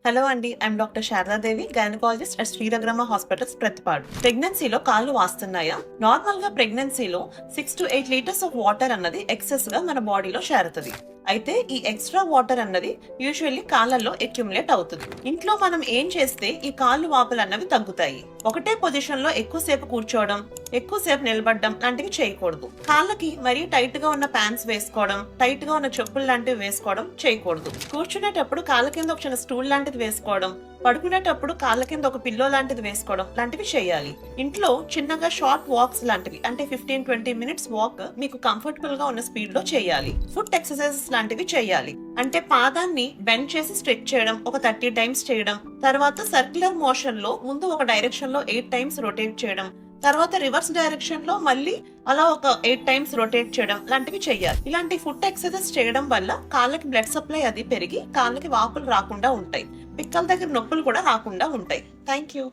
Hello అండి, I'm doctor Sharadadevi, gynaecologist at శ్రీరగ్రమ hospitals, Prathipadu. ప్రెగ్నెన్సీలో కాళ్ళు వాస్తున్నాయా? నార్మల్ గా ప్రెగ్నెన్సీలో 6 to 8 లీటర్స్ ఆఫ్ వాటర్ అన్నది ఎక్సెస్ గా మన బాడీలో చేరుతుంది. అయితే ఈ ఎక్స్ట్రా వాటర్ అన్నది యూజువల్లీ కాళ్ళల్లో అక్యుములేట్ అవుతుంది. ఇంట్లో మనం ఏం చేస్తే ఈ కాళ్ళు వాపులు అన్నవి తగ్గుతాయి? ఒకటే పొజిషన్ లో ఎక్కువసేపు కూర్చోవడం, ఎక్కువసేపు నిలబడడం లాంటివి చేయకూడదు. కాళ్ళకి మరీ టైట్ గా ఉన్న ప్యాంట్స్ వేసుకోవడం, టైట్ గా ఉన్న చెప్పులు లాంటివి వేసుకోవడం చేయకూడదు. కూర్చునేటప్పుడు కాళ్ళ కింద ఒక చిన్న స్టూల్ లాంటిది వేసుకోవడం, పడుకునేటప్పుడు కాళ్ళ కింద ఒక పిల్లో లాంటిది వేసుకోవడం లాంటివి చేయాలి. ఇంట్లో చిన్నగా షార్ట్ వాక్స్ లాంటివి, అంటే 15-20 మినిట్స్ వాక్ మీకు కంఫర్టబుల్ గా ఉన్న స్పీడ్ లో చేయాలి. ఫుట్ ఎక్సర్సైజెస్ లాంటివి చేయాలి. అంటే పాదాన్ని బెండ్ చేసి స్ట్రెచ్ చేయడం ఒక 30 టైమ్స్ చేయడం, తర్వాత సర్క్యులర్ మోషన్ లో ముందు ఒక డైరెక్షన్ లో 8 టైమ్స్ రొటేట్ చేయడం, తర్వాత రివర్స్ డైరెక్షన్ లో మళ్ళీ అలా ఒక 8 టైమ్స్ రొటేట్ చేయడం లాంటివి చేయాలి. ఇలాంటి ఫుట్ ఎక్సర్సైజ్ చేయడం వల్ల కాళ్ళకి బ్లడ్ సప్లై అది పెరిగి కాళ్ళకి వాపులు రాకుండా ఉంటాయి. పిక్కల దగ్గర నొప్పులు కూడా రాకుండా ఉంటాయి. Thank you.